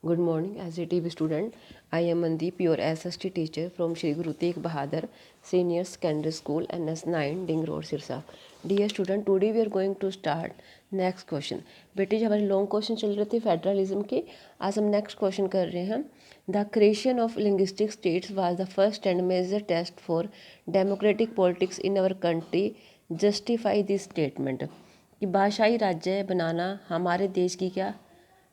Good morning. As a TV student, I am Mandeep, your SST teacher from Shri Guru Tegh Bahadur Senior Secondary School, NS9, Ding Road, Sirsa. Dear student, today we are going to start next question. बेटे जब हमारे long question चल रहे थे federalism के, आज हम next question कर रहे हैं. The creation of linguistic states was the first and major test for democratic politics in our country. Justify this statement. कि भाषाई राज्य बनाना हमारे देश की क्या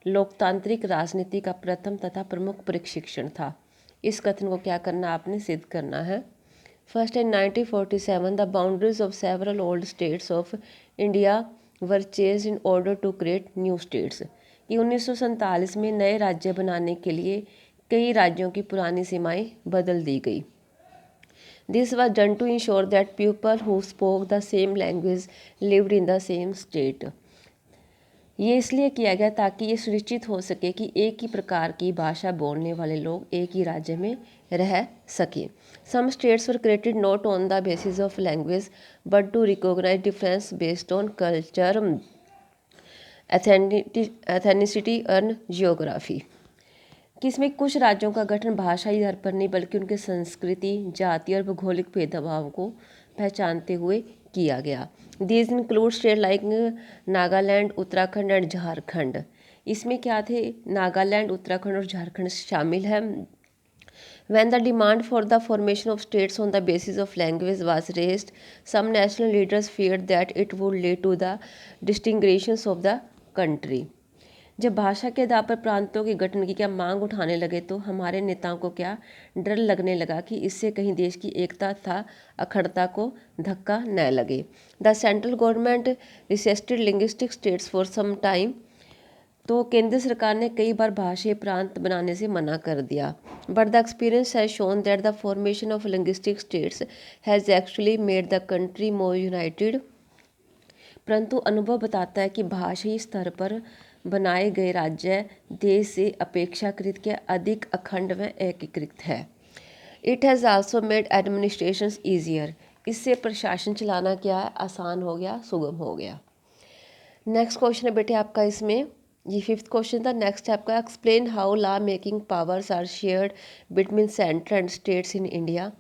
लोकतांत्रिक राजनीति का प्रथम तथा प्रमुख प्रशिक्षण था. इस कथन को क्या करना आपने सिद्ध करना है. First in 1947 the boundaries of several old states of India were changed in order to create new states. कि 1947 में नए राज्य बनाने के लिए कई राज्यों की पुरानी सीमाएं बदल दी गई. This was done to ensure that people who spoke the same language lived in the same state. ये इसलिए किया गया ताकि ये सुनिश्चित हो सके कि एक ही प्रकार की भाषा बोलने वाले लोग एक ही राज्य में रह सकें. Some states were created not on the basis of language but to recognise difference based on culture, ethnicity and geography. कि इसमें कुछ राज्यों का गठन भाषाई आधार पर नहीं बल्कि उनके संस्कृति, जाति और भौगोलिक भेदभाव को पहचानते हुए किया गया. These include state like Nagaland, Uttarakhand and Jharkhand. इसमें क्या थे? नागालैंड, उत्तराखंड और झारखंड शामिल है. When the demand for the formation of states on the basis of language was raised, some national leaders feared that it would lead to the disintegrations of the country. जब भाषा के आधार पर प्रांतों के गठन की क्या मांग उठाने लगे तो हमारे नेताओं को क्या डर लगने लगा कि इससे कहीं देश की एकता तथा अखंडता को धक्का न लगे. The central government resisted linguistic states for some time. तो केंद्र सरकार ने कई बार भाषाई प्रांत बनाने से मना कर दिया. But the experience has shown that the formation of linguistic states has actually made the country more United. परंतु अनुभव बताता है कि भाषाई स्तर पर बनाए गए राज्य देश से अपेक्षाकृत के अधिक अखंड व एकीकृत है. It has also made administration easier. इससे प्रशासन चलाना क्या है, आसान हो गया, सुगम हो गया. नेक्स्ट क्वेश्चन है बेटे आपका इसमें, ये फिफ्थ क्वेश्चन था. नेक्स्ट है आपका, explain how law making powers are shared between centre and states in India.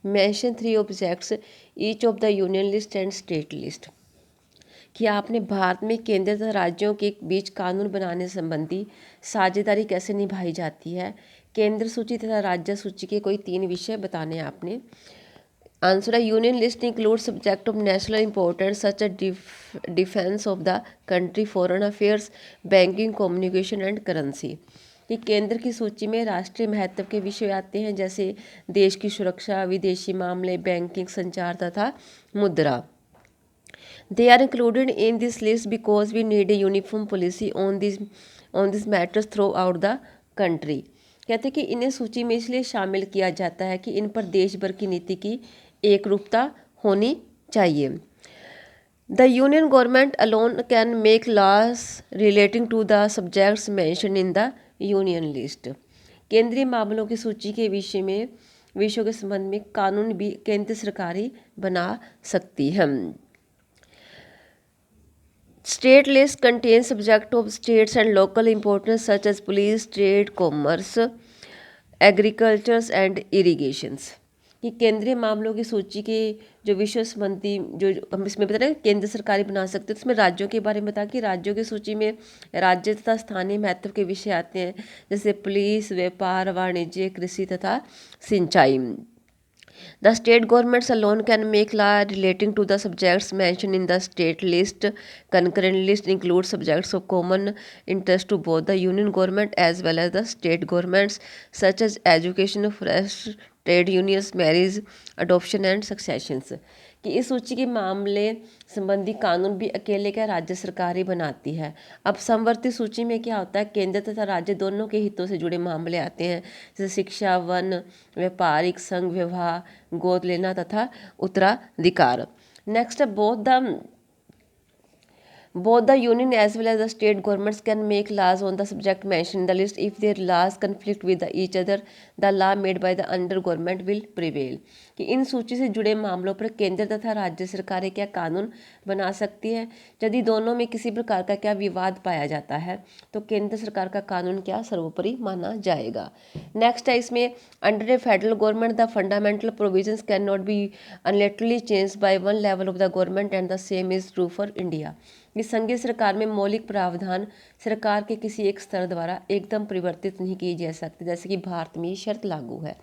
Mention 3 objects each of the union list and state list. कि आपने भारत में केंद्र तथा राज्यों के बीच कानून बनाने संबंधी साझेदारी कैसे निभाई जाती है. केंद्र सूची तथा राज्य सूची के कोई 3 विषय बताने आपने. आंसर है union list include subject of national importance such a defence of the country, foreign affairs, banking, communication and currency. कि केंद्र की सूची में राष्ट्रीय महत्व के विषय आते हैं जैसे देश की सुरक्षा, विदेशी मामले, बैंकिंग, संचार तथा मुद्रा. They are included in this list because we need a uniform policy on these matters throughout the country. कहते हैं कि इन्हें सूची में इसलिए शामिल किया जाता है कि इन पर देश भर की नीति की एक रूपता होनी चाहिए. The union government alone can make laws relating to the subjects mentioned in the union list. केंद्रीय मामलों की सूची के विषयों के संबंध में कानून भी केंद्र सरकार ही बना सकती है. State list contains subject of states and local importance such as police, trade, commerce, agriculture and irrigations. कि केंद्रीय मामलों की सूची के जो विषय संबंधी जो हम इसमें बता रहे हैं केंद्र सरकार बना सकते हैं, तो इसमें राज्यों के बारे में बता कि राज्यों की सूची में राज्य तथा स्थानीय महत्व के विषय आते हैं जैसे पुलिस, व्यापार, वाणिज्य, कृषि तथा सिंचाई. The state governments alone can make law relating to the subjects mentioned in the state list. Concurrent list includes subjects of common interest to both the union government as well as the state governments, such as education, forest, trade unions, marriage, adoption and successions. कि इस सूची के मामले संबंधी कानून भी अकेले क्या राज्य सरकार ही बनाती है. अब समवर्ती सूची में क्या होता है, केंद्र तथा राज्य दोनों के हितों से जुड़े मामले आते हैं जैसे शिक्षा, वन, व्यापारिक, संघ विवाह, गोद लेना तथा उत्तराधिकार. Next both the Both the union as well as the state governments can make laws on the subject mentioned in the list. If their laws conflict with each other, the law made by the under government will prevail. कि इन सूची से जुड़े मामलों पर केंद्र तथा राज्य सरकारें क्या कानून बना सकती है। यदि दोनों में किसी प्रकार का क्या विवाद पाया जाता है तो केंद्र सरकार का कानून क्या सर्वोपरि माना जाएगा। नेक्स्ट है इसमें, under a federal government the fundamental provisions can not be unilaterally change by one level of the government and the same is true for India. इस संघीय सरकार में मौलिक प्रावधान सरकार के किसी एक स्तर द्वारा एकदम परिवर्तित नहीं किए जा सकते, जैसे कि भारत में ये शर्त लागू है।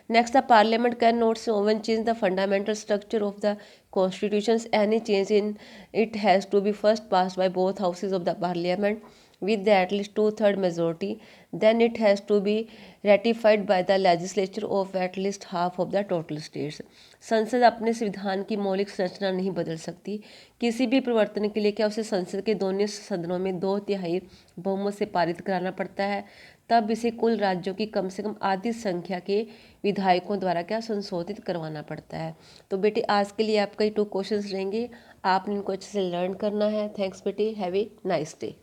Next, the parliament can not so own change the fundamental structure of the constitutions. Any change in it has to be first passed by both houses of the parliament with at least 2/3 majority, then it has to be ratified by the legislature of at least half of the total states. संसद अपने संविधान की मौलिक संरचना नहीं बदल सकती। किसी भी परिवर्तन के लिए क्या उसे संसद के दोनों सदनों में 2/3 बहुमत से पारित कराना पड़ता है, तब इसे कुल राज्यों की कम से कम आधी संख्या के विधायकों द्वारा क्या संशोधित करवाना पड़ता है। तो बेटे आज के लिए आपका ये 2 क्वेश्चंस रहेंगे, आपने इनको अच्छे से लर्न करना है। थैंक्स बेटे, हैव ए नाइस डे।